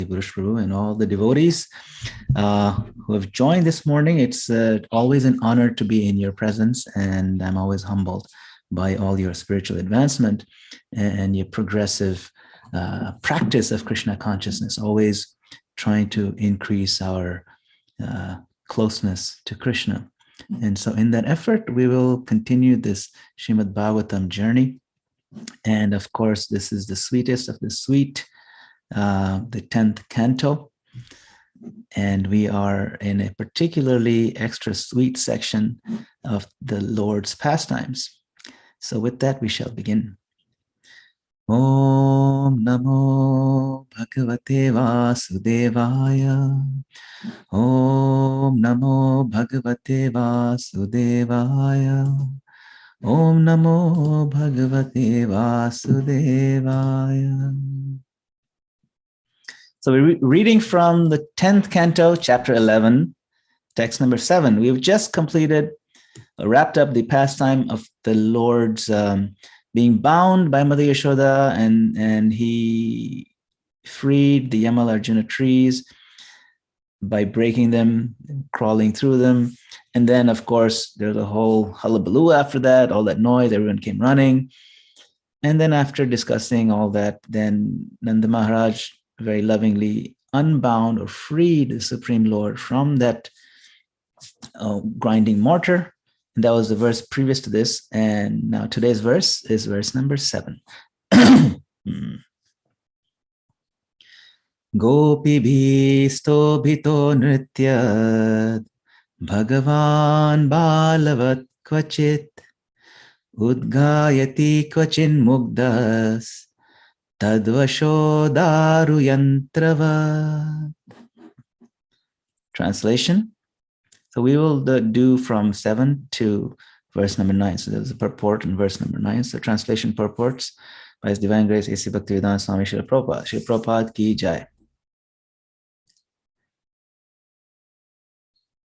Adipurush Prabhu and all the devotees who have joined this morning. It's always an honor to be in your presence, and I'm always humbled by all your spiritual advancement and your progressive practice of Krishna consciousness, always trying to increase our closeness to Krishna. And so in that effort, we will continue this Srimad Bhagavatam journey. And of course, this is the sweetest of the sweet, the 10th canto. And we are in a particularly extra sweet section of the Lord's pastimes. So with that, we shall begin. Om Namo Bhagavate Vasudevaya. Om Namo Bhagavate Vasudevaya. Om Namo Bhagavate Vasudevaya. So we're reading from the 10th canto, chapter 11, text number 7. We've just wrapped up the pastime of the Lord's being bound by Mother Yashoda, and he freed the Yamal Arjuna trees by breaking them, crawling through them. And then, of course, there's a whole hullabaloo after that, all that noise, everyone came running. And then after discussing all that, then Nanda Maharaj very lovingly unbound or freed the Supreme Lord from that grinding mortar. And that was the verse previous to this. And now today's verse is verse number 7. Gopi bhisto bhito nrityad Bhagavan balavat kvachit Udgayati kvachin mugdas Tadvasho daru yantrava. Translation. So we will do from 7 to verse number 9. So there's a purport in verse number 9. So translation purports by His Divine Grace A.C. Bhaktivedanta Swami Srila Prabhupada. Srila Prabhupada ki jai.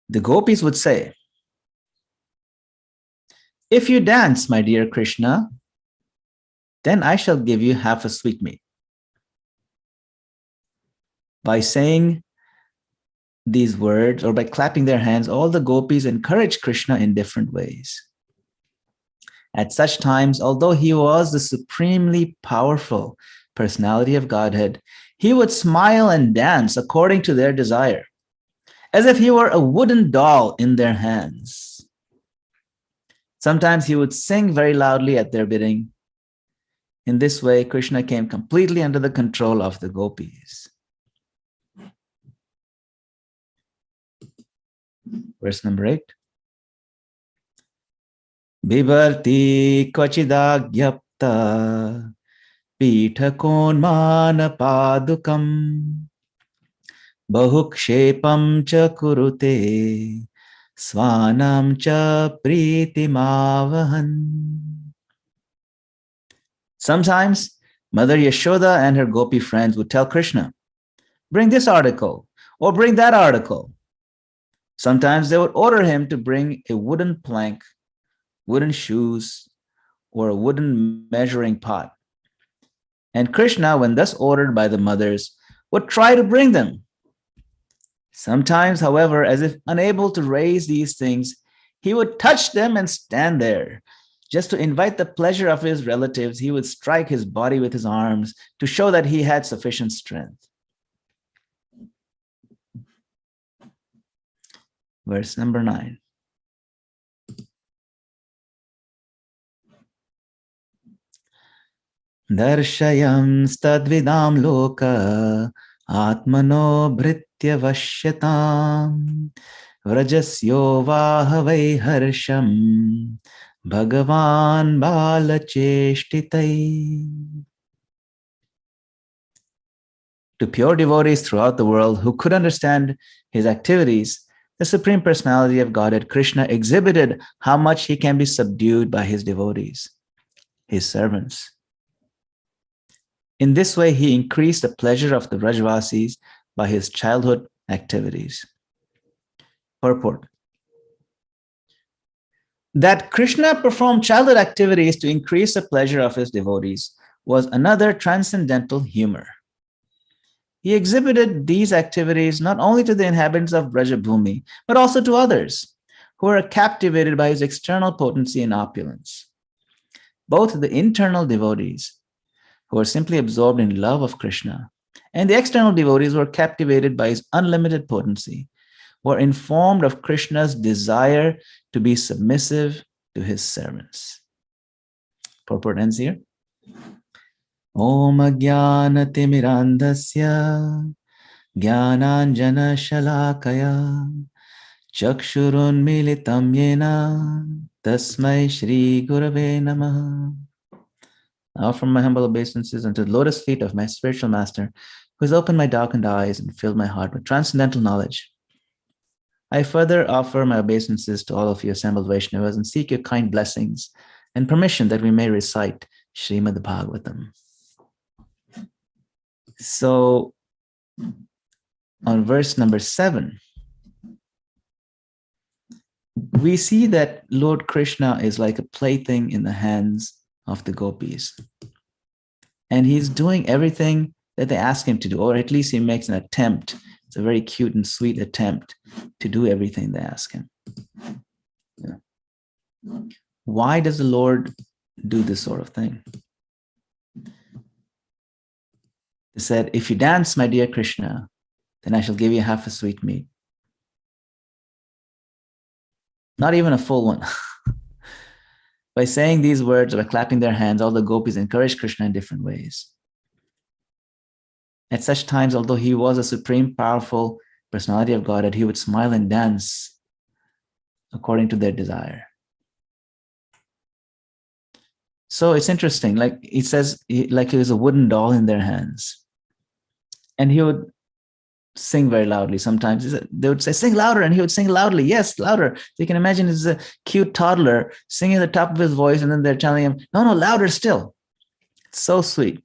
The gopis would say, if you dance, my dear Krishna, then I shall give you half a sweetmeat. By saying these words or by clapping their hands, all the gopis encouraged Krishna in different ways. At such times, although he was the supremely powerful personality of Godhead, he would smile and dance according to their desire, as if he were a wooden doll in their hands. Sometimes he would sing very loudly at their bidding. In this way, Krishna came completely under the control of the gopis. Verse number 8. Bibarti kvachidagyapta pithakonmana padukam bahukshepam cha kurute svanam cha pritimavahan. Sometimes Mother Yashoda and her gopi friends would tell Krishna, bring this article or bring that article. Sometimes they would order him to bring a wooden plank, wooden shoes, or a wooden measuring pot. And Krishna, when thus ordered by the mothers, would try to bring them. Sometimes, however, as if unable to raise these things, he would touch them and stand there. Just to invite the pleasure of his relatives, he would strike his body with his arms to show that he had sufficient strength. Verse number 9. Darshayam stadvidam loka atmano bhritya vashyatam vrajasyo vahavai harsham bhagavan balacheshtitai. To pure devotees throughout the world who could understand his activities, the Supreme Personality of Godhead, Krishna, exhibited how much he can be subdued by his devotees, his servants. In this way, he increased the pleasure of the Brajvasis by his childhood activities. Purport. That Krishna performed childhood activities to increase the pleasure of his devotees was another transcendental humor. he exhibited these activities not only to the inhabitants of Brajabhumi, but also to others who are captivated by his external potency and opulence. Both the internal devotees, who are simply absorbed in love of Krishna, and the external devotees who are captivated by his unlimited potency, were informed of Krishna's desire to be submissive to his servants. Purport ends here. Om Ajnana Timirandasya Jnananjana Shalakaya Chakshurun Militam Yena Tasmai Shri Gurave Namaha. Now from my humble obeisances unto the lotus feet of my spiritual master, who has opened my darkened eyes and filled my heart with transcendental knowledge, I further offer my obeisances to all of you assembled Vaishnavas and seek your kind blessings and permission that we may recite Srimad Bhagavatam. So, on verse number 7, we see that Lord Krishna is like a plaything in the hands of the gopis. And he's doing everything that they ask him to do, or at least he makes an attempt. It's a very cute and sweet attempt to do everything they ask him. Yeah. Why does the Lord do this sort of thing? He said, if you dance, my dear Krishna, then I shall give you half a sweetmeat. Not even a full one. By saying these words, by clapping their hands, all the gopis encourage Krishna in different ways. At such times, although he was a supreme, powerful personality of Godhead, he would smile and dance according to their desire. So it's interesting, like it says, like he was a wooden doll in their hands. And he would sing very loudly. Sometimes they would say, sing louder, and he would sing loudly. Yes, louder. So you can imagine it's a cute toddler singing at the top of his voice, and then they're telling him, no, louder still. It's so sweet.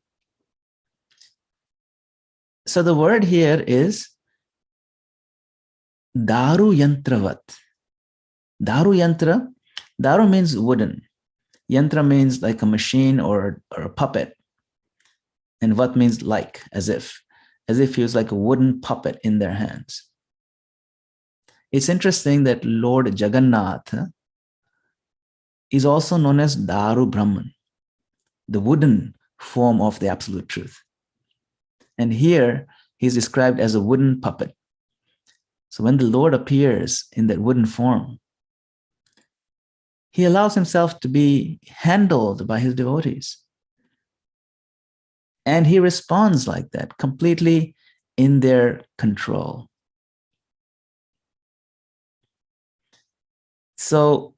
So the word here is daru yantravat. Daru yantra. Daru means wooden. Yantra means like a machine or a puppet. And vat means like, as if he was like a wooden puppet in their hands. It's interesting that Lord Jagannath is also known as Daru Brahman, the wooden form of the absolute truth. And here he's described as a wooden puppet. So when the Lord appears in that wooden form, he allows himself to be handled by his devotees. And he responds like that, completely in their control. So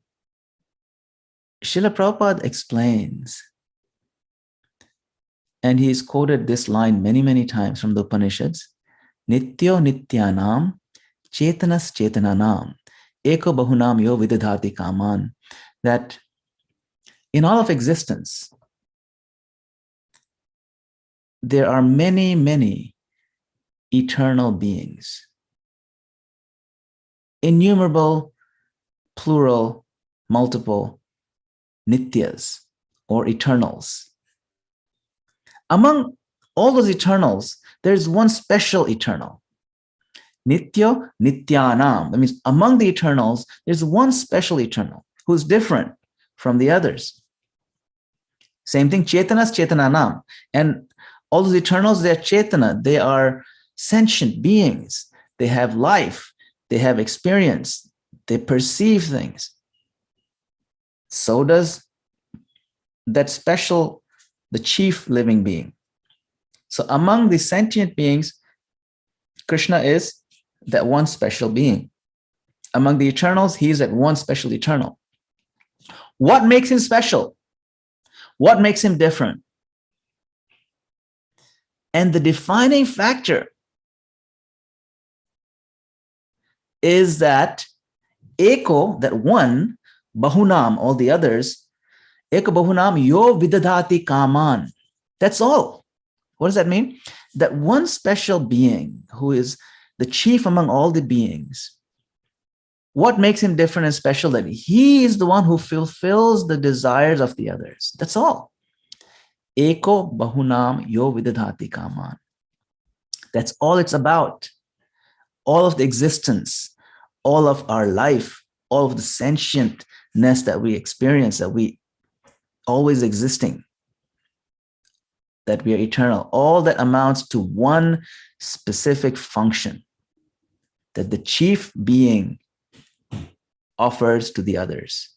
Srila Prabhupada explains, and he's quoted this line many, many times from the Upanishads, Nityo Nityanam Chetanas Chetananam Eko Bahunam Yo Vidadhati Kaman, that in all of existence, there are many, many eternal beings, innumerable, plural, multiple nityas or eternals. Among all those eternals, there's one special eternal. Nityo Nityanam. That means among the eternals, there's one special eternal who's different from the others. Same thing, Chetanas Chetananam. And all those eternals, they're Chetana. They are sentient beings. They have life. They have experience. They perceive things. So does that special, the chief living being. So among the sentient beings, Krishna is that one special being. Among the eternals, he is that one special eternal. What makes him special? What makes him different? And the defining factor is that Eko, that one, Bahunam, all the others, Eko Bahunam Yo Vidadhati Kaman. That's all. What does that mean? That one special being who is the chief among all the beings, what makes him different and special? That he is the one who fulfills the desires of the others. That's all. Eko Bahunam Yo Vidadhati Kaman. That's all it's about. All of the existence, all of our life, all of the sentientness that we experience, that we always existing, that we are eternal, all that amounts to one specific function that the chief being offers to the others.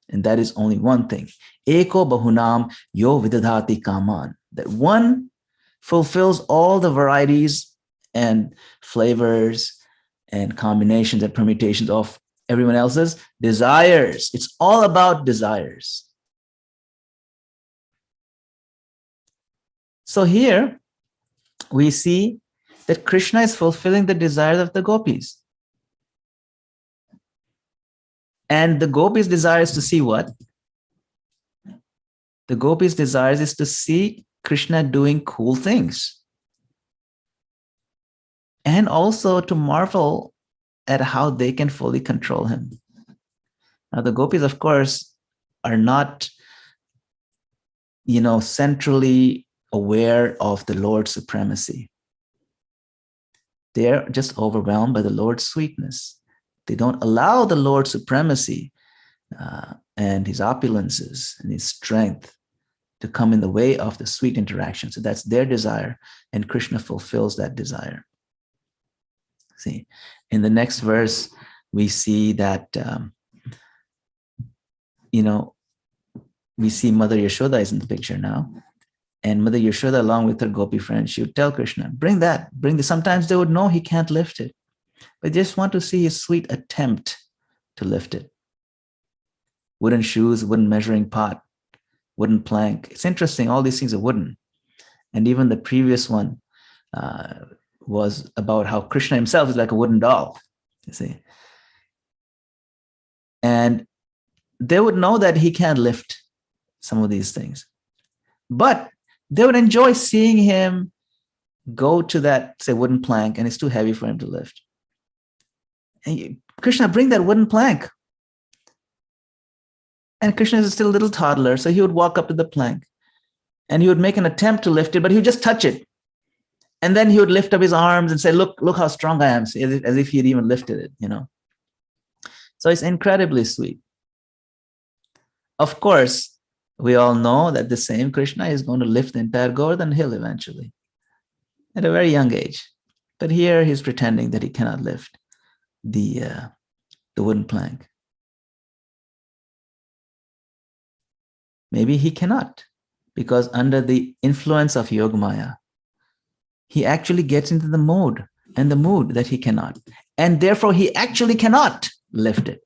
And that is only one thing. Eko bahunam yo vidadhati kaman. That one fulfills all the varieties and flavors and combinations and permutations of everyone else's desires. It's all about desires. So here we see that Krishna is fulfilling the desires of the gopis. And the gopis' desire is to see what? The gopis' desire is to see Krishna doing cool things. And also to marvel at how they can fully control him. Now, the gopis, of course, are not, centrally aware of the Lord's supremacy. They're just overwhelmed by the Lord's sweetness. They don't allow the Lord's supremacy and his opulences and his strength to come in the way of the sweet interaction. So that's their desire, and Krishna fulfills that desire. See, in the next verse, we see that, we see Mother Yashoda is in the picture now. And Mother Yashoda, along with her gopi friends, she would tell Krishna, bring this. Sometimes they would know he can't lift it, but they just want to see his sweet attempt to lift it. Wooden shoes, wooden measuring pot, wooden plank. It's interesting, all these things are wooden. And even the previous one was about how Krishna himself is like a wooden doll, you see. And they would know that he can't lift some of these things. But they would enjoy seeing him go to that, say, wooden plank, and it's too heavy for him to lift. And Krishna, bring that wooden plank. And Krishna is still a little toddler, so he would walk up to the plank and he would make an attempt to lift it, but he would just touch it. And then he would lift up his arms and say, look how strong I am, as if he had even lifted it, So it's incredibly sweet. Of course, we all know that the same Krishna is going to lift the entire Govardhan hill eventually, at a very young age. But here he's pretending that he cannot lift the wooden plank. Maybe he cannot, because under the influence of Yogamaya, he actually gets into the mode and the mood that he cannot. And therefore, he actually cannot lift it.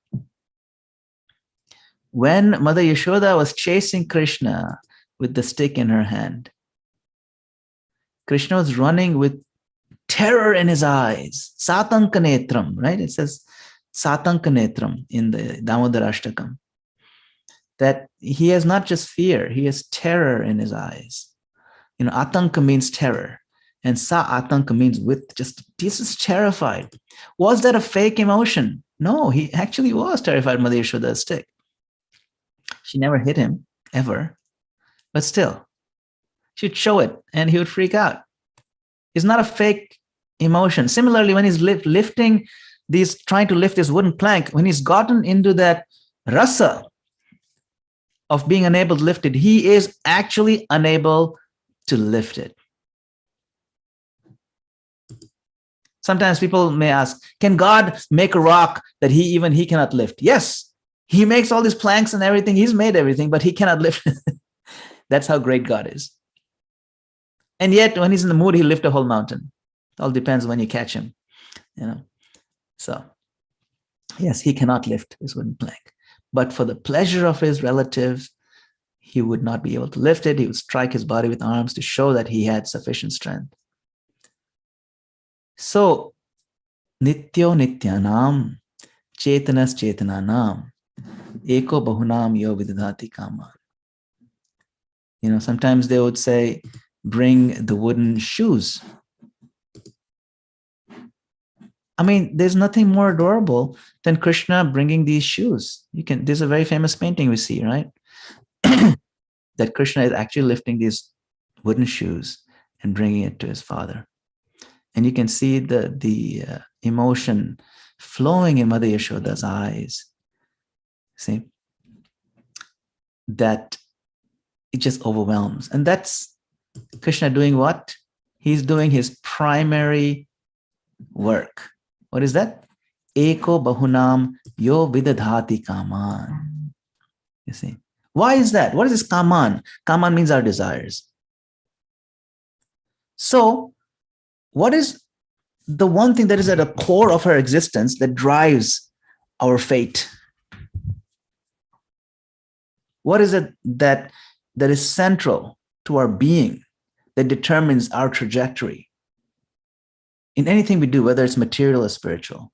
When Mother Yashoda was chasing Krishna with the stick in her hand, Krishna was running with terror in his eyes. Satankanetram, right? It says Satankanetram in the Damodara Ashtakam. That he has not just fear, he has terror in his eyes. Atanka means terror. And sa atanka means he's just terrified. Was that a fake emotion? No, he actually was terrified of Mother Yashoda's stick. She never hit him, ever. But still, she'd show it and he would freak out. It's not a fake emotion. Similarly, when he's trying to lift this wooden plank, when he's gotten into that rasa of being unable to lift it, he is actually unable to lift it. Sometimes people may ask, can God make a rock that he cannot lift? Yes, he makes all these planks and everything. He's made everything, but he cannot lift it. That's how great God is. And yet, when he's in the mood, he'll lift a whole mountain. It all depends when you catch him. So, yes, he cannot lift this wooden plank. But for the pleasure of his relatives, he would not be able to lift it. He would strike his body with arms to show that he had sufficient strength. So, nityo nityanam, chetanas chetananam, eko bahunam yo vidadhati kaman. Sometimes they would say, bring the wooden shoes. I mean, there's nothing more adorable than Krishna bringing these shoes. There's a very famous painting we see, right? That Krishna is actually lifting these wooden shoes and bringing it to his father. And you can see the emotion flowing in Mother Yashoda's eyes. See? That it just overwhelms. And that's Krishna doing what? He's doing his primary work. What is that? Eko bahunam yo vidadhati kaman. You see? Why is that? What is this kaman? Kaman means our desires. So, what is the one thing that is at the core of our existence that drives our fate? What is it that is central to our being, that determines our trajectory in anything we do, whether it's material or spiritual?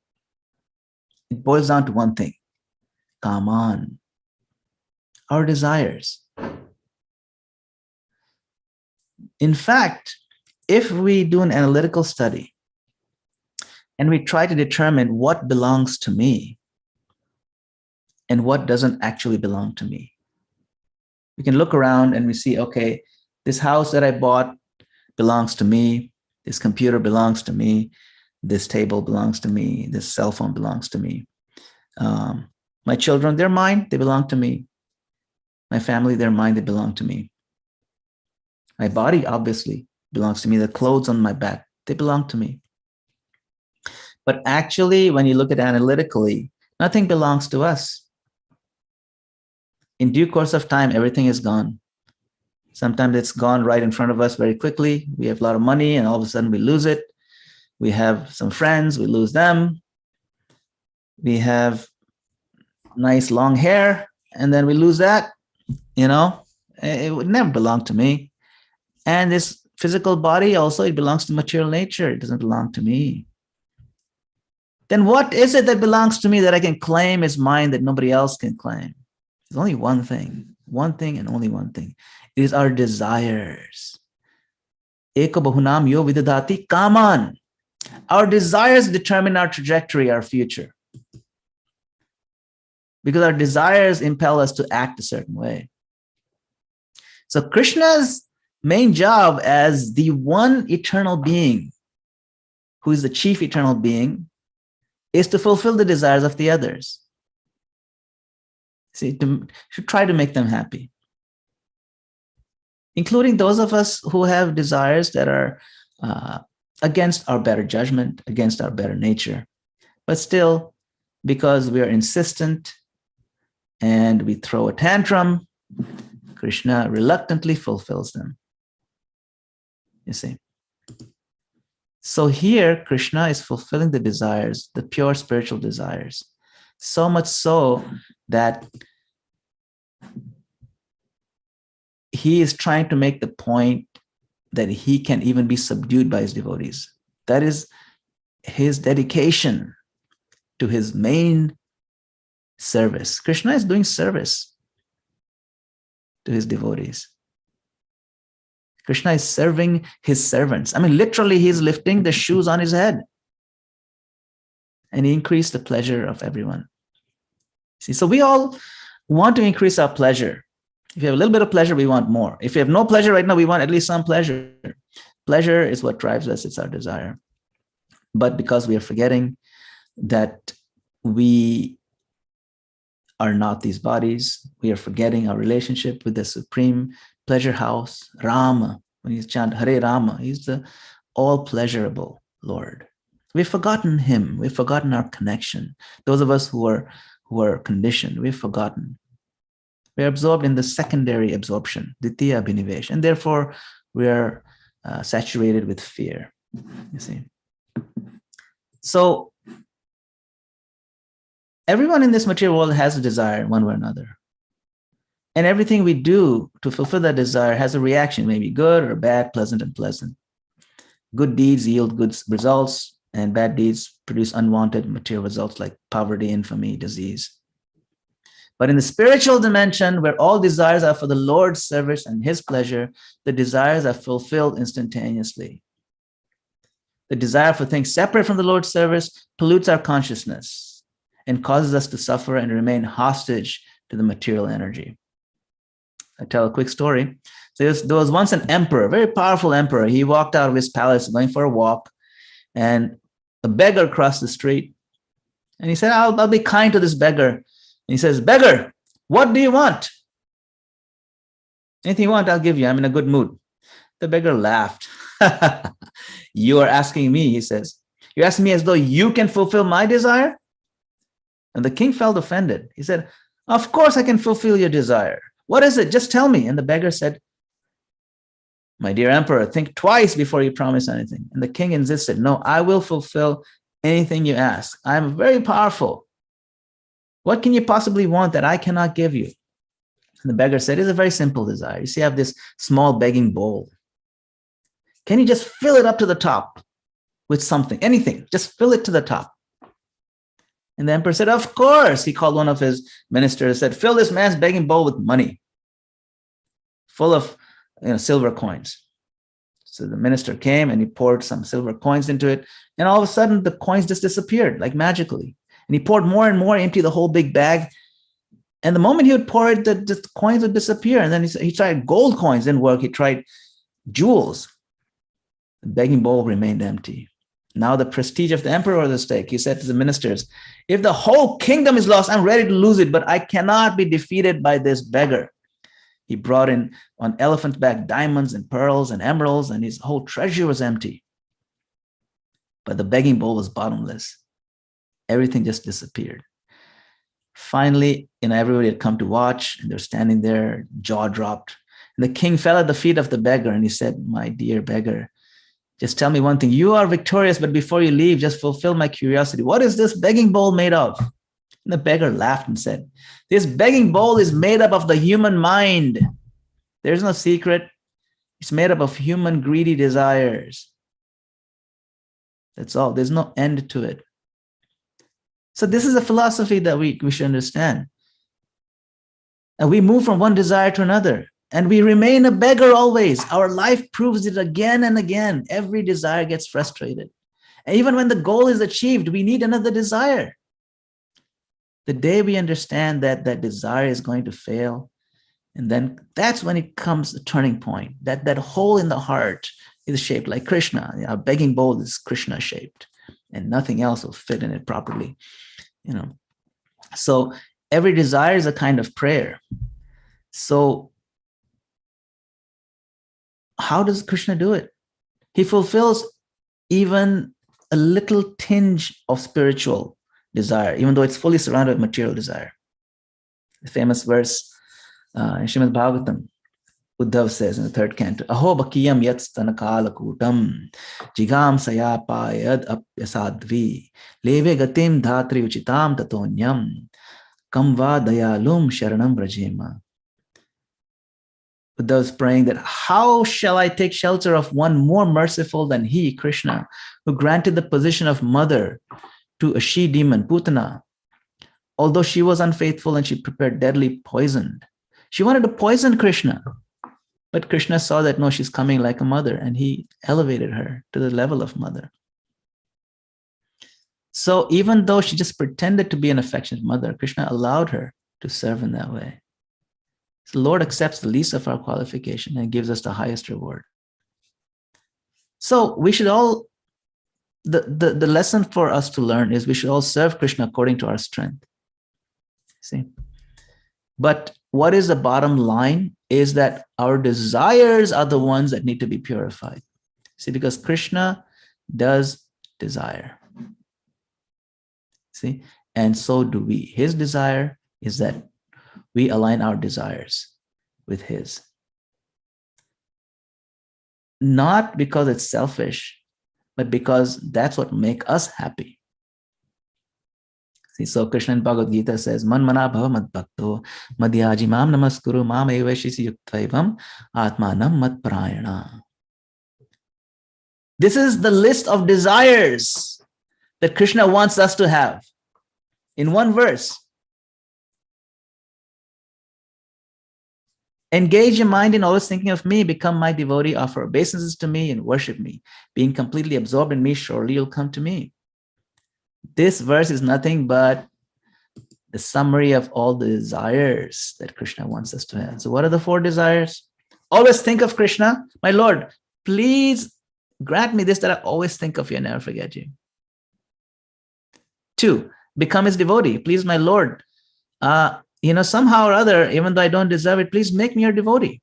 It boils down to one thing: kaman, our desires. In fact, if we do an analytical study and we try to determine what belongs to me and what doesn't actually belong to me, we can look around and we see, okay, this house that I bought belongs to me. This computer belongs to me. This table belongs to me. This cell phone belongs to me. My children, they're mine. They belong to me. My family, they're mine. They belong to me. My body, obviously, belongs to me. The clothes on my back, they belong to me. But actually, when you look at it analytically, nothing belongs to us. In due course of time, everything is gone. Sometimes it's gone right in front of us very quickly. We have a lot of money and all of a sudden we lose it. We have some friends, we lose them. We have nice long hair and then we lose that. It would never belong to me. And this physical body also, it belongs to material nature. It doesn't belong to me. Then what is it that belongs to me that I can claim is mine that nobody else can claim? There's only one thing and only one thing. It is our desires. Eko bahunam yo vidadhati kaman. Our desires determine our trajectory, our future. Because our desires impel us to act a certain way. So Krishna's main job as the one eternal being, who is the chief eternal being, is to fulfill the desires of the others. See, to try to make them happy, including those of us who have desires that are against our better judgment, against our better nature. But still, because we are insistent and we throw a tantrum, Krishna reluctantly fulfills them. You see. So here, Krishna is fulfilling the desires, the pure spiritual desires, so much so that he is trying to make the point that he can even be subdued by his devotees. That is his dedication to his main service. Krishna is doing service to his devotees. Krishna is serving his servants. I mean, literally, he's lifting the shoes on his head. And he increased the pleasure of everyone. See, so we all want to increase our pleasure. If you have a little bit of pleasure, we want more. If you have no pleasure right now, we want at least some pleasure. Pleasure is what drives us. It's our desire. But because we are forgetting that we are not these bodies, we are forgetting our relationship with the supreme pleasure house, Rama. When he's chanting Hare Rama, he's the all pleasurable Lord. We've forgotten him. We've forgotten our connection. Those of us who are conditioned, we've forgotten. We're absorbed in the secondary absorption, Ditya Abhinivesh, and therefore we are saturated with fear. You see. So everyone in this material world has a desire one way or another. And everything we do to fulfill that desire has a reaction, maybe good or bad, pleasant and pleasant. Good deeds yield good results, and bad deeds produce unwanted material results like poverty, infamy, disease. But in the spiritual dimension, where all desires are for the Lord's service and his pleasure, the desires are fulfilled instantaneously. The desire for things separate from the Lord's service pollutes our consciousness and causes us to suffer and remain hostage to the material energy. I tell a quick story. So there was once an emperor, a very powerful emperor. He walked out of his palace going for a walk, And a beggar crossed the street. And he said, I'll be kind to this beggar. And he says, beggar, what do you want? Anything you want, I'll give you. I'm in a good mood. The beggar laughed. You are asking me, he says. You're asking me as though you can fulfill my desire? And the king felt offended. He said, of course I can fulfill your desire. What is it? Just tell me. And the beggar said, my dear emperor, think twice before you promise anything. And the king insisted, no, I will fulfill anything you ask. I'm very powerful. What can you possibly want that I cannot give you? And the beggar said, it's a very simple desire. You see, I have this small begging bowl. Can you just fill it up to the top with something, anything, just fill it to the top? And the emperor said, of course. He called one of his ministers, said, fill this man's begging bowl with money, full of silver coins. So the minister came and he poured some silver coins into it. And all of a sudden, the coins just disappeared like magically. And he poured more and more, emptied the whole big bag. And the moment he would pour it, the coins would disappear. And then he tried gold coins, didn't work. He tried jewels. The begging bowl remained empty. Now the prestige of the emperor was at stake. He said to the ministers, if the whole kingdom is lost, I'm ready to lose it, but I cannot be defeated by this beggar. He brought in on elephant back diamonds and pearls and emeralds, and his whole treasure was empty. But the begging bowl was bottomless. Everything just disappeared. Finally, everybody had come to watch, and they're standing there, jaw dropped. And the king fell at the feet of the beggar, and he said, my dear beggar, just tell me one thing. You are victorious, but before you leave, just fulfill my curiosity. What is this begging bowl made of? And the beggar laughed and said, this begging bowl is made up of the human mind. There's no secret. It's made up of human greedy desires. That's all. There's no end to it. So this is a philosophy that we should understand. And we move from one desire to another. And we remain a beggar always. Our life proves it again and again. Every desire gets frustrated. And even when the goal is achieved, we need another desire. The day we understand that that desire is going to fail, and then that's when it comes a turning point. That hole in the heart is shaped like Krishna. Our begging bowl is Krishna shaped, and nothing else will fit in it properly. So every desire is a kind of prayer. So how does Krishna do it? He fulfills even a little tinge of spiritual desire, even though it's fully surrounded with material desire. The famous verse in Srimad Bhagavatam, Uddhav says in the third canto, Aho bakiyam yat stanakala kutam jigam sayapa yad apyasadvi leve gatim dhatri uchitam tatonyam kamva dayalum sharanam brajema. Buddha was praying that how shall I take shelter of one more merciful than he, Krishna, who granted the position of mother to a she-demon, Putana, although she was unfaithful and she prepared deadly poison. She wanted to poison Krishna, but Krishna saw that, no, she's coming like a mother, and he elevated her to the level of mother. So even though she just pretended to be an affectionate mother, Krishna allowed her to serve in that way. So the Lord accepts the least of our qualification and gives us the highest reward. So we should all, the lesson for us to learn is we should all serve Krishna according to our strength. See? But what is the bottom line is that our desires are the ones that need to be purified. See, because Krishna does desire. See? And so do we. His desire is that we align our desires with his. Not because it's selfish, but because that's what makes us happy. See, so Krishna in Bhagavad Gita says, Man mana bhava mad bhakto madhyaji mam namaskuru mam evashisi yuktaivam atmanam mat prayana. This is the list of desires that Krishna wants us to have in one verse. Engage your mind in always thinking of me, become my devotee, offer obeisances to me, and worship me. Being completely absorbed in me, surely you'll come to me. This verse is nothing but the summary of all the desires that Krishna wants us to have. So what are the 4 desires? Always think of Krishna. My Lord, please grant me this, that I always think of you and never forget you. 2, become his devotee. Please, my Lord, somehow or other, even though I don't deserve it, please make me your devotee.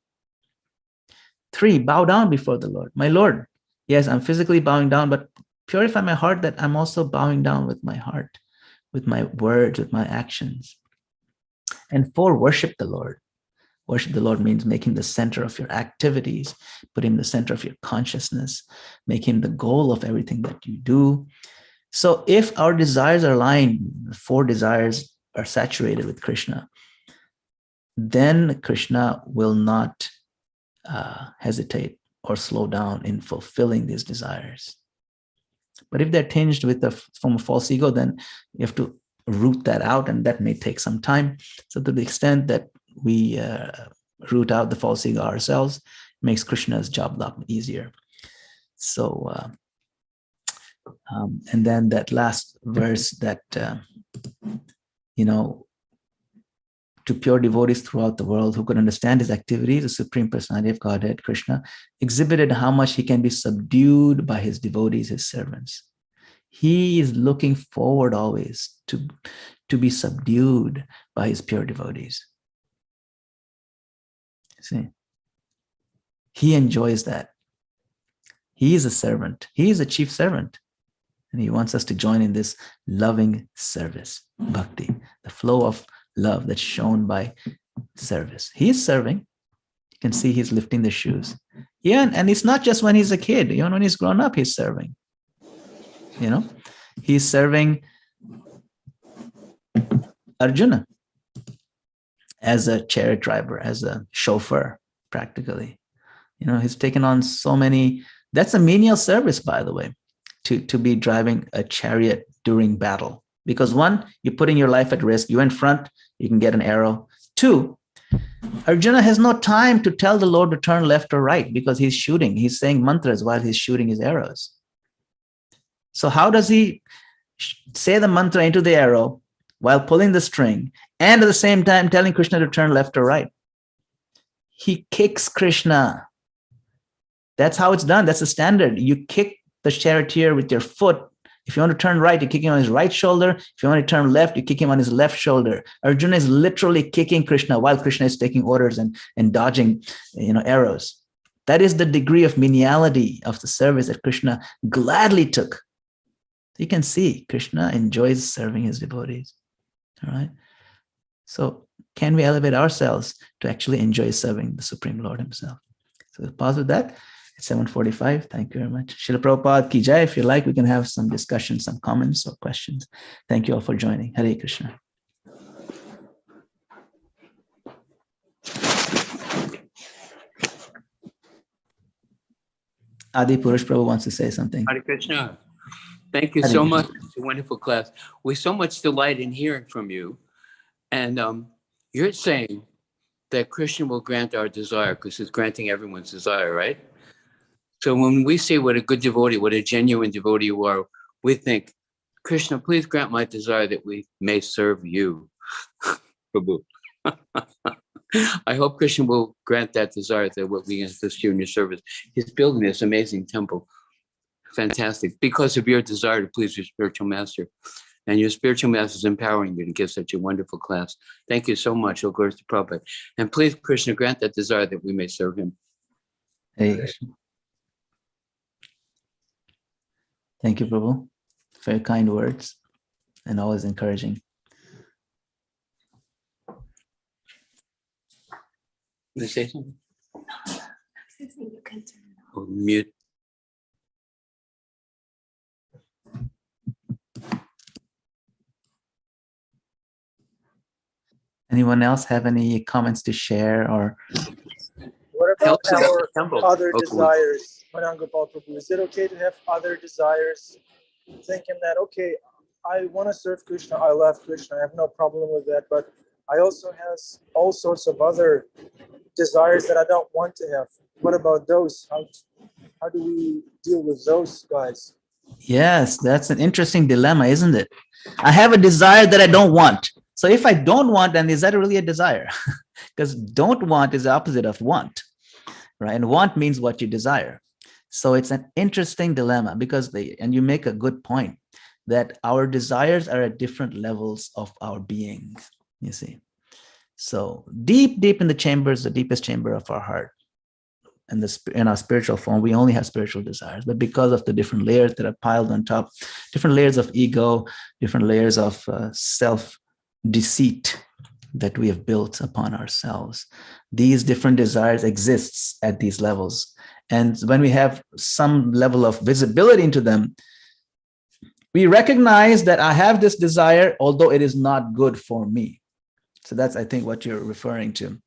3, bow down before the Lord. My Lord, yes, I'm physically bowing down, but purify my heart that I'm also bowing down with my heart, with my words, with my actions. And 4, worship the Lord. Worship the Lord means make him the center of your activities, put him the center of your consciousness, make him the goal of everything that you do. So if our desires are aligned, the 4 desires are saturated with Krishna, then Krishna will not hesitate or slow down in fulfilling these desires. But if they're tinged with from a false ego, then you have to root that out, and that may take some time. So to the extent that we root out the false ego ourselves, makes Krishna's job a lot easier. So, and then that last verse that, to pure devotees throughout the world who could understand his activities, the Supreme Personality of Godhead, Krishna, exhibited how much he can be subdued by his devotees, his servants. He is looking forward always to be subdued by his pure devotees. See, he enjoys that. He is a servant. He is a chief servant. And he wants us to join in this loving service, bhakti, the flow of love that's shown by service. He is serving. You can see he's lifting the shoes. Yeah, and it's not just when he's a kid. When he's grown up, he's serving. He's serving Arjuna as a chariot driver, as a chauffeur, practically. He's taken on so many. That's a menial service, by the way, to be driving a chariot during battle. Because 1, you're putting your life at risk. You in front, you can get an arrow. 2, Arjuna has no time to tell the Lord to turn left or right because he's shooting. He's saying mantras while he's shooting his arrows. So how does he say the mantra into the arrow while pulling the string and at the same time telling Krishna to turn left or right? He kicks Krishna. That's how it's done. That's the standard. You kick the charioteer with your foot. If you want to turn right, you kick him on his right shoulder. If you want to turn left, you kick him on his left shoulder. Arjuna is literally kicking Krishna while Krishna is taking orders and dodging, arrows. That is the degree of meniality of the service that Krishna gladly took. You can see Krishna enjoys serving his devotees. All right. So can we elevate ourselves to actually enjoy serving the Supreme Lord himself? So we'll pause with that. It's 7:45. Thank you very much. Srila Prabhupada ki jai. If you like, we can have some discussion, some comments or questions. Thank you all for joining. Hare Krishna. Adi Purush Prabhu wants to say something. Hare Krishna. Thank you so much. It's a wonderful class. We so much delight in hearing from you. And you're saying that Krishna will grant our desire because he's granting everyone's desire, right? So when we say what a good devotee, what a genuine devotee you are, we think, Krishna, please grant my desire that we may serve you. Prabhu. I hope Krishna will grant that desire that we'll be assist you in your service. He's building this amazing temple. Fantastic. Because of your desire to please your spiritual master. And your spiritual master is empowering you to give such a wonderful class. Thank you so much. Oh, glory to Prabhupada. And please, Krishna, grant that desire that we may serve him. Hey. Thank you, Prabhu, for your kind words and always encouraging. Can I say something? You can turn it off. Mute. Anyone else have any comments to share or? What about our other desires, Madana Gopal Prabhu? Is it okay to have other desires? Thinking that, okay, I want to serve Krishna, I love Krishna, I have no problem with that, but I also have all sorts of other desires that I don't want to have. What about those? How do we deal with those guys? Yes, that's an interesting dilemma, isn't it? I have a desire that I don't want. So if I don't want, then is that really a desire? Because don't want is the opposite of want, right? And want means what you desire. So it's an interesting dilemma because and you make a good point that our desires are at different levels of our being, you see. So deep in the chambers, the deepest chamber of our heart, and in our spiritual form, we only have spiritual desires. But because of the different layers that are piled on top, different layers of ego, different layers of self-deceit that we have built upon ourselves, these different desires exists at these levels. And when we have some level of visibility into them, we recognize that I have this desire, although it is not good for me. So that's, I think, what you're referring to.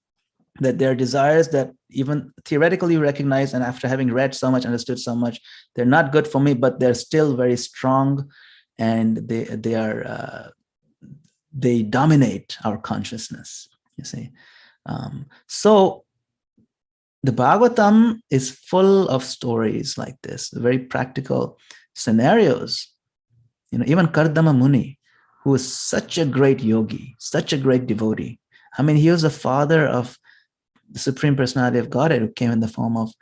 That there are desires that even theoretically recognize, and after having read so much, understood so much, they're not good for me, but they're still very strong, and they dominate our consciousness, you see. So the Bhagavatam is full of stories like this, very practical scenarios. Even Kardama Muni, who is such a great yogi, such a great devotee. I mean, he was the father of the Supreme Personality of Godhead, who came in the form of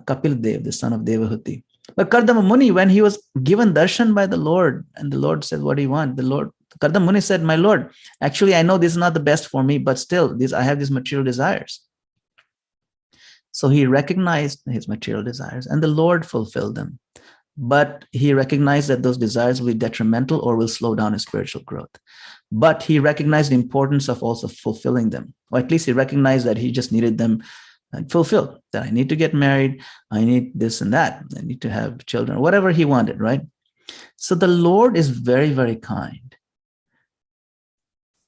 Kapil Dev, the son of Devahuti. But Kardama Muni, when he was given darshan by the Lord, and the Lord said, "What do you want?" Kardama Muni said, "My Lord, actually, I know this is not the best for me, but still, I have these material desires." So he recognized his material desires, and the Lord fulfilled them. But he recognized that those desires will be detrimental or will slow down his spiritual growth. But he recognized the importance of also fulfilling them, or at least he recognized that he just needed them fulfilled, that I need to get married, I need this and that, I need to have children, whatever he wanted, right? So the Lord is very, very kind,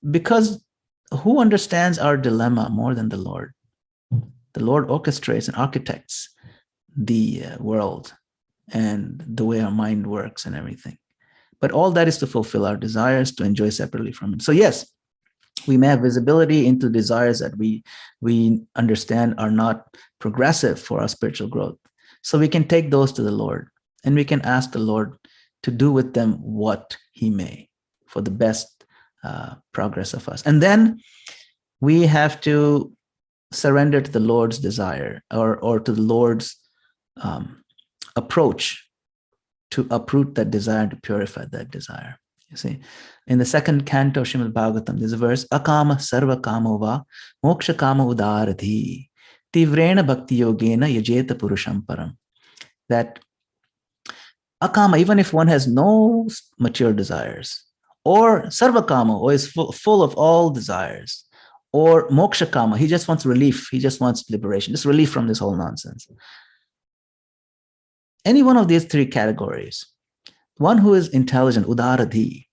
because who understands our dilemma more than the Lord? The Lord orchestrates and architects the world and the way our mind works and everything. But all that is to fulfill our desires, to enjoy separately from Him. So yes, we may have visibility into desires that we understand are not progressive for our spiritual growth. So we can take those to the Lord, and we can ask the Lord to do with them what He may for the best progress of us. And then we have to surrender to the Lord's desire, or to the Lord's approach to uproot that desire and to purify that desire. You see, in the second canto of Srimad Bhagavatam, there's a verse, Akama sarva kamo va moksha kama udaradhi tivrena bhakti yogena yajeta purusham param. That akama, even if one has no material desires, or sarva kama, or is full of all desires, or moksha kama, he just wants relief, he just wants liberation, just relief from this whole nonsense. Any one of these three categories, one who is intelligent, udaradhi,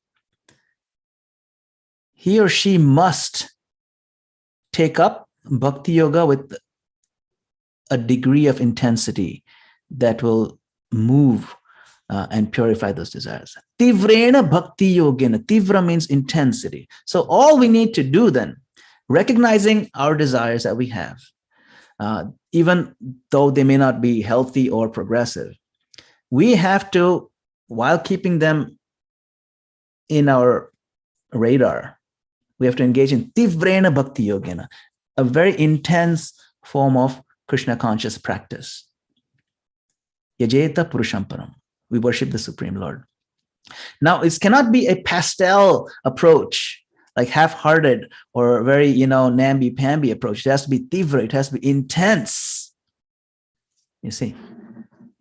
he or she must take up bhakti yoga with a degree of intensity that will move and purify those desires. Tivrena bhakti yogena. Tivra means intensity. So all we need to do then, recognizing our desires that we have, even though they may not be healthy or progressive, we have to, while keeping them in our radar, we have to engage in Tivrena Bhakti Yogena, a very intense form of Krishna conscious practice. Yajeta Purusham Param. We worship the Supreme Lord. Now, it cannot be a pastel approach, like half-hearted or very, namby-pamby approach. It has to be tivra. It has to be intense. You see,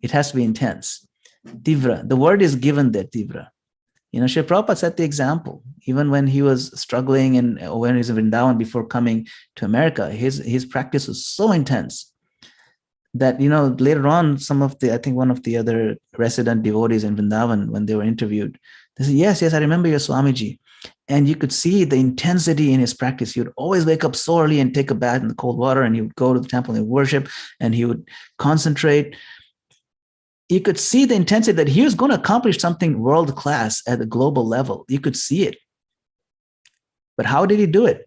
it has to be intense. Tivra. The word is given there, tivra. Srila Prabhupada set the example. Even when he was struggling and when he was in Vrindavan before coming to America, his practice was so intense that, later on, I think one of the other resident devotees in Vrindavan, when they were interviewed, they said, yes, I remember your Swamiji. And you could see the intensity in his practice. He would always wake up so early and take a bath in the cold water, and he would go to the temple and worship, and he would concentrate. You could see the intensity that he was going to accomplish something world-class at a global level. You could see it. But how did he do it?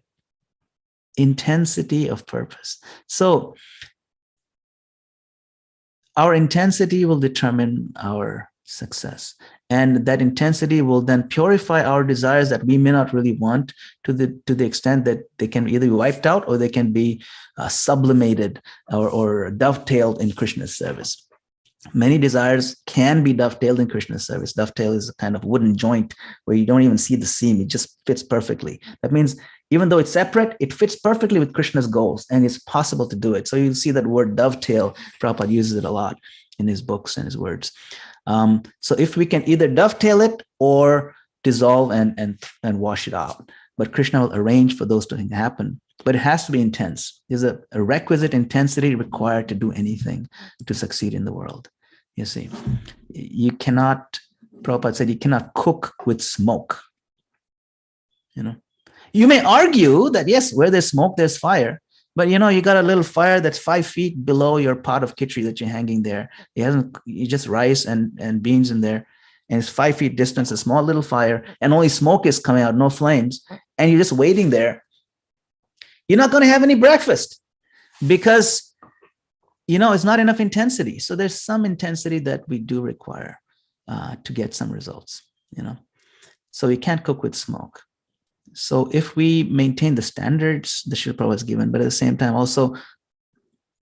Intensity of purpose. So our intensity will determine our success. And that intensity will then purify our desires that we may not really want, to the extent that they can either be wiped out or they can be sublimated or dovetailed in Krishna's service. Many desires can be dovetailed in Krishna's service. Dovetail is a kind of wooden joint where you don't even see the seam. It just fits perfectly. That means even though it's separate, it fits perfectly with Krishna's goals, and it's possible to do it. So you'll see that word dovetail. Prabhupada uses it a lot in his books and his words. So if we can either dovetail it or dissolve and wash it out, but Krishna will arrange for those two things to happen. But it has to be intense. There's a requisite intensity required to do anything to succeed in the world. You see, you cannot, Prabhupada said, you cannot cook with smoke. You know, you may argue that, yes, where there's smoke, there's fire. But, you know, you got a little fire that's 5 feet below your pot of khichdi that you're hanging there. You just rice and beans in there. And it's 5 feet distance, a small little fire, and only smoke is coming out, no flames. And you're just waiting there. You're not going to have any breakfast because, you know, it's not enough intensity. So there's some intensity that we do require to get some results, you know. So we can't cook with smoke. So if we maintain the standards the Srila Prabhupada has given, but at the same time also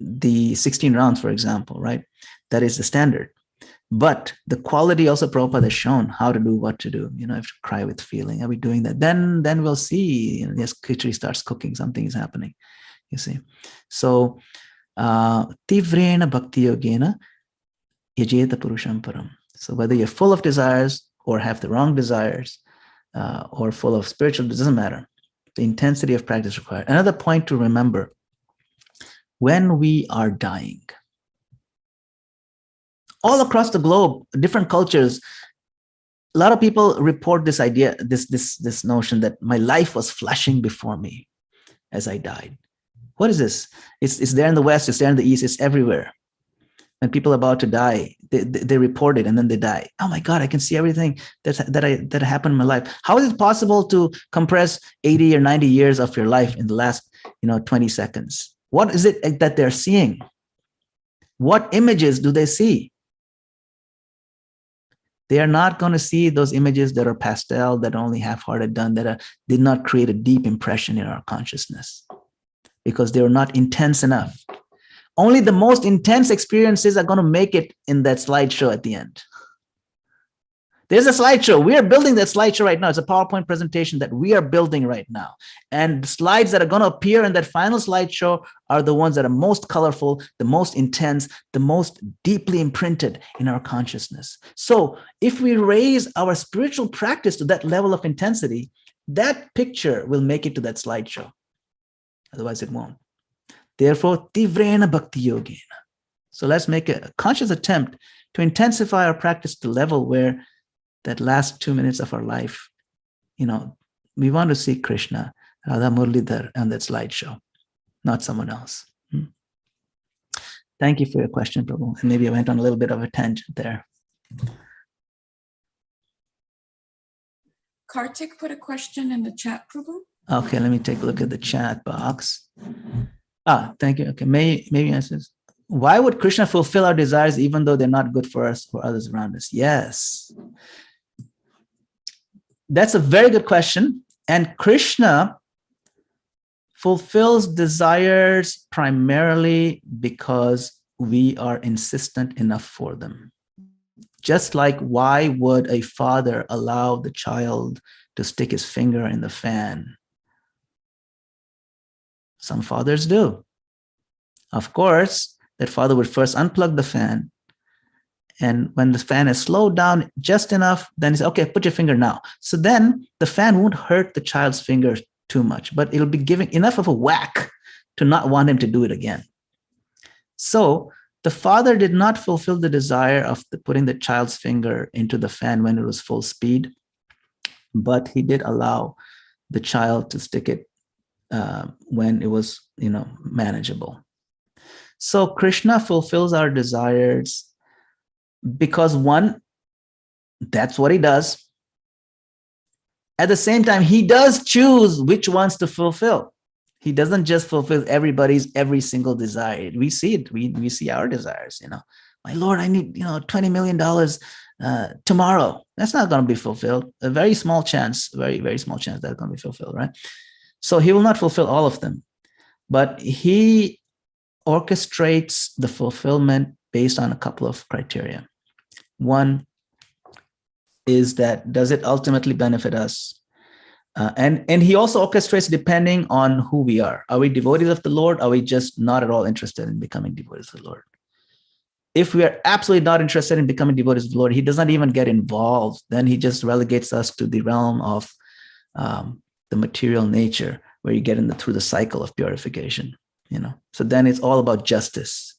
the 16 rounds, for example, right? That is the standard. But the quality also Prabhupada has shown how to do what to do. You know, if to cry with feeling, are we doing that? Then we'll see, you know, yes, khichdi starts cooking, something is happening, you see. So tivrena bhakti yogena yajeta purusham param. So whether you're full of desires or have the wrong desires or full of spiritual, it doesn't matter. The intensity of practice required. Another point to remember, when we are dying, all across the globe, different cultures, a lot of people report this idea, this notion that my life was flashing before me as I died. What is this? It's there in the West, it's there in the East, it's everywhere. When people are about to die, they report it and then they die. Oh my God, I can see everything that happened in my life. How is it possible to compress 80 or 90 years of your life in the last 20 seconds? What is it that they're seeing? What images do they see? They are not going to see those images that are pastel, that are only half-hearted done, that did not create a deep impression in our consciousness because they were not intense enough. Only the most intense experiences are going to make it in that slideshow at the end. There's a slideshow. We are building that slideshow right now. It's a PowerPoint presentation that we are building right now. And the slides that are going to appear in that final slideshow are the ones that are most colorful, the most intense, the most deeply imprinted in our consciousness. So if we raise our spiritual practice to that level of intensity, that picture will make it to that slideshow. Otherwise, it won't. Therefore, tivrena bhakti yogena. So let's make a conscious attempt to intensify our practice to the level where that last 2 minutes of our life, we want to see Krishna, Radha Murlidhar on that slideshow, not someone else. Thank you for your question, Prabhu. And maybe I went on a little bit of a tangent there. Kartik put a question in the chat, Prabhu. Okay, let me take a look at the chat box. Thank you. Okay, maybe answers. Why would Krishna fulfill our desires even though they're not good for us or others around us? Yes. That's a very good question. And Krishna fulfills desires primarily because we are insistent enough for them. Just like why would a father allow the child to stick his finger in the fan? Some fathers do. Of course, that father would first unplug the fan. And when the fan is slowed down just enough, then he says, okay, put your finger now. So then the fan won't hurt the child's fingers too much, but it'll be giving enough of a whack to not want him to do it again. So the father did not fulfill the desire of putting the child's finger into the fan when it was full speed, but he did allow the child to stick it when it was, manageable. So Krishna fulfills our desires because one, that's what he does. At the same time, he does choose which ones to fulfill. He doesn't just fulfill everybody's every single desire. We see it. We see our desires. My Lord, I need $20 million tomorrow. That's not going to be fulfilled. A very small chance, very, very small chance that's going to be fulfilled, right? So he will not fulfill all of them, but he orchestrates the fulfillment based on a couple of criteria. One is that, does it ultimately benefit us? And he also orchestrates depending on who we are. Are we devotees of the Lord? Are we just not at all interested in becoming devotees of the Lord? If we are absolutely not interested in becoming devotees of the Lord, he does not even get involved. Then he just relegates us to the realm of the material nature, where you get through the cycle of purification. So then it's all about justice,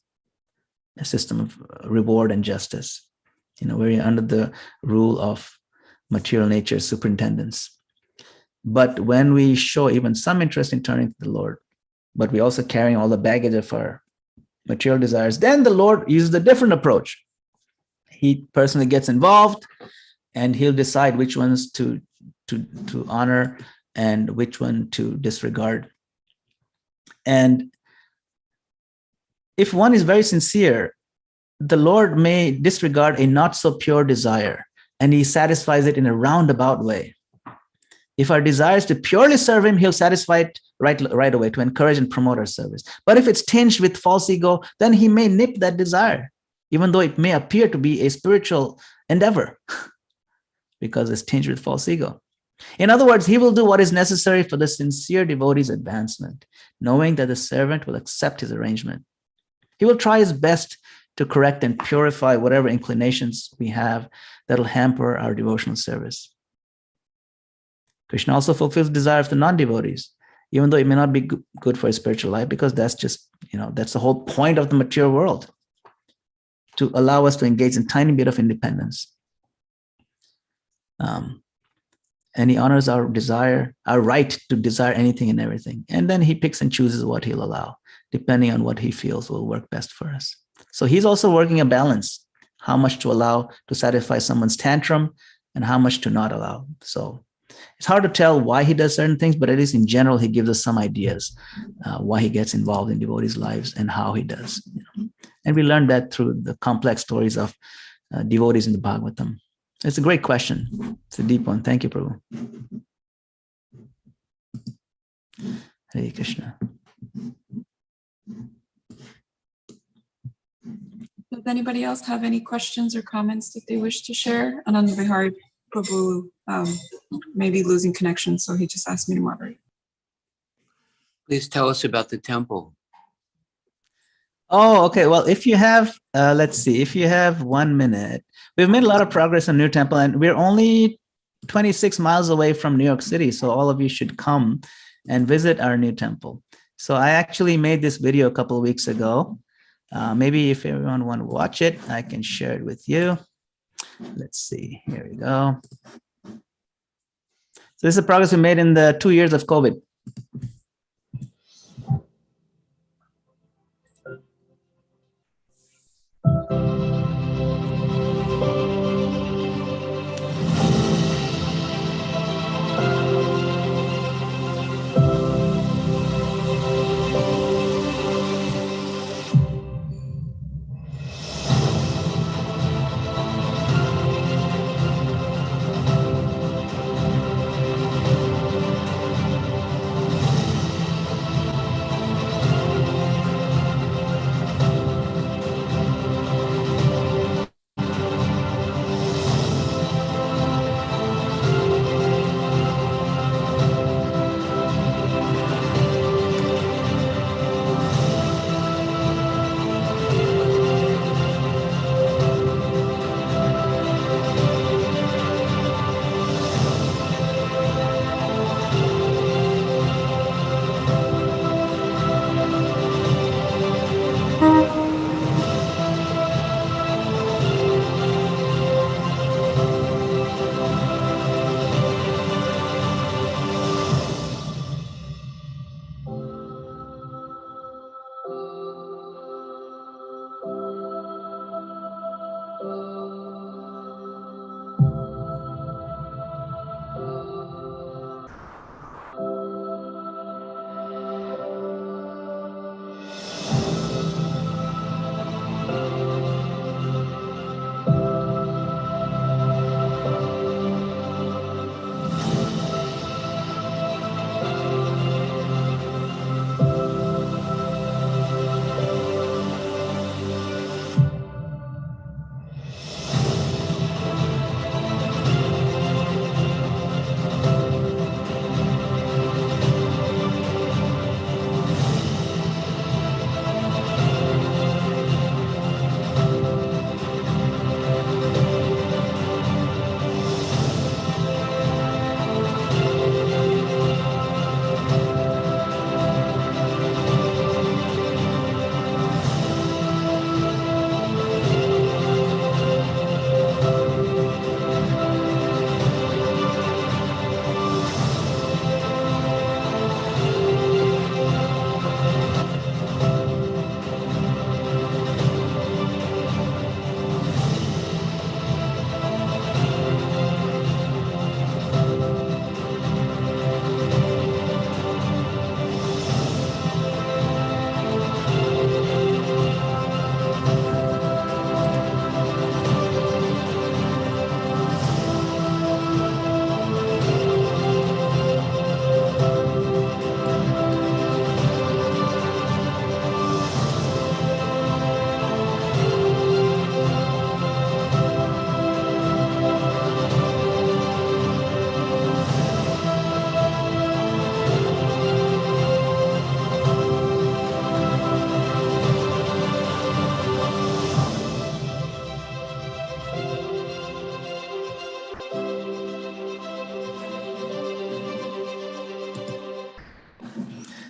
a system of reward and justice, where you're under the rule of material nature superintendence. But when we show even some interest in turning to the Lord, but we also carrying all the baggage of our material desires, then the Lord uses a different approach. He personally gets involved, and he'll decide which ones to honor and which one to disregard. And if one is very sincere, the Lord may disregard a not so pure desire, and he satisfies it in a roundabout way. If our desire is to purely serve him, he'll satisfy it right away to encourage and promote our service. But if it's tinged with false ego, then he may nip that desire, even though it may appear to be a spiritual endeavor, because it's tinged with false ego. In other words, he will do what is necessary for the sincere devotee's advancement, knowing that the servant will accept his arrangement. He will try his best to correct and purify whatever inclinations we have that'll hamper our devotional service. Krishna also fulfills the desire of the non-devotees, even though it may not be good for his spiritual life, because that's just, that's the whole point of the material world, to allow us to engage in a tiny bit of independence. And he honors our desire, our right to desire anything and everything. And then he picks and chooses what he'll allow, depending on what he feels will work best for us. So he's also working a balance, how much to allow to satisfy someone's tantrum and how much to not allow. So it's hard to tell why he does certain things, but at least in general, he gives us some ideas why he gets involved in devotees' lives and how he does. And we learned that through the complex stories of devotees in the Bhagavatam. It's a great question. It's a deep one. Thank you, Prabhu. Hare Krishna. Does anybody else have any questions or comments that they wish to share? Ananda Vihari Prabhu may be losing connection, so he just asked me to moderate. Please tell us about the temple. Oh, okay. Well, if you have, let's see, if you have 1 minute, we've made a lot of progress on New Temple, and we're only 26 miles away from New York City. So all of you should come and visit our new temple. So I actually made this video a couple of weeks ago. Maybe if everyone want to watch it, I can share it with you. Let's see, here we go. So this is the progress we made in the 2 years of COVID.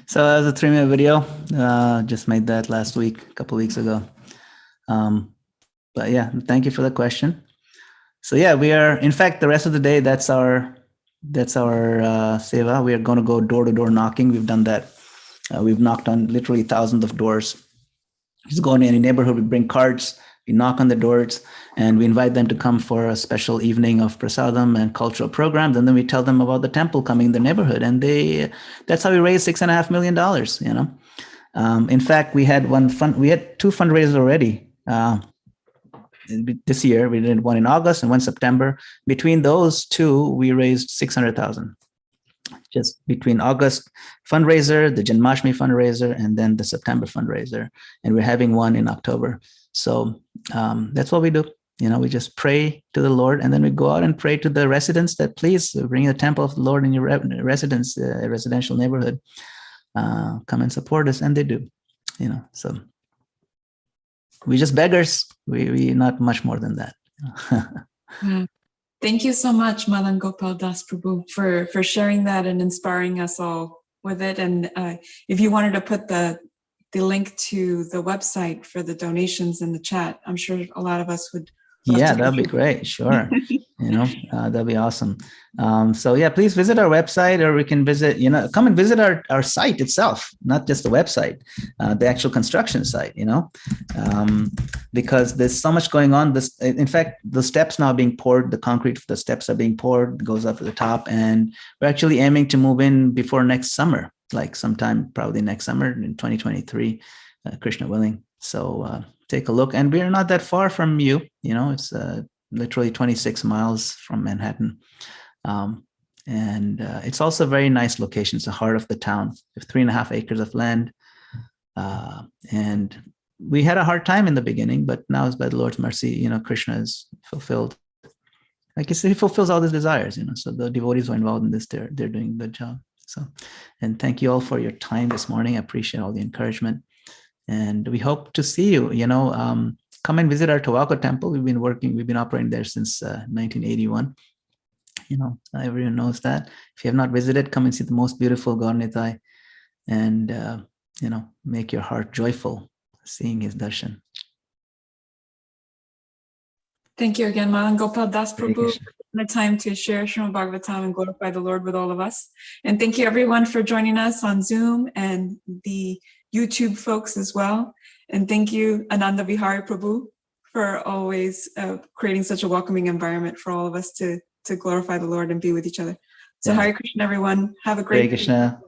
So that was a 3-minute video. Just made that last week, a couple of weeks ago. But yeah, thank you for the question. So yeah, we are, in fact, the rest of the day, that's our seva. We are going to go door to door knocking. We've done that. We've knocked on literally thousands of doors. Just go in any neighborhood, we bring cards, we knock on the doors, and we invite them to come for a special evening of prasadam and cultural programs. And then we tell them about the temple coming in the neighborhood. And that's how we raised $6.5 million, you know. In fact, we had two fundraisers already. This year, we did one in August and one September. Between those two, we raised 600,000. Just between August fundraiser, the Janmashtami fundraiser, and then the September fundraiser. And we're having one in October. So that's what we do. You know, we just pray to the Lord, and then we go out and pray to the residents that please bring the temple of the Lord in your residence, residential neighborhood. Come and support us, and they do. You know, so we just beggars. We not much more than that. Thank you so much, Madan Gopal Das Prabhu, for sharing that and inspiring us all with it. And if you wanted to put the link to the website for the donations in the chat, I'm sure a lot of us would. Yeah, that'd be great. Sure. You know, that'd be awesome. So yeah, please visit our website, or we can visit, you know, come and visit our site itself, not just the website, the actual construction site, you know, because there's so much going on. In fact, the steps now being poured, the concrete, the steps are being poured, goes up to the top, and we're actually aiming to move in before next summer, like sometime probably next summer in 2023, Krishna willing. So take a look. And we're not that far from you. You know, it's literally 26 miles from Manhattan. And it's also a very nice location. It's the heart of the town. We have 3.5 acres of land. And we had a hard time in the beginning, but now it's by the Lord's mercy, you know, Krishna is fulfilled. Like you said, he fulfills all his desires, you know, so the devotees who are involved in this, they're doing a good job. So, and thank you all for your time this morning. I appreciate all the encouragement. And we hope to see you, you know, come and visit our Tobacco temple. We've been operating there since 1981. You know, everyone knows that. If you have not visited, come and see the most beautiful Gaur-Nitai, and, you know, make your heart joyful seeing his darshan. Thank you again, Madan Gopal Das Prabhu, the time to share Srimad Bhagavatam and glorify the Lord with all of us. And thank you everyone for joining us on Zoom and the YouTube folks as well. And thank you, Ananda Vihari Prabhu, for always creating such a welcoming environment for all of us to glorify the Lord and be with each other. So Hare Krishna, everyone. Have a great day. Hare Krishna.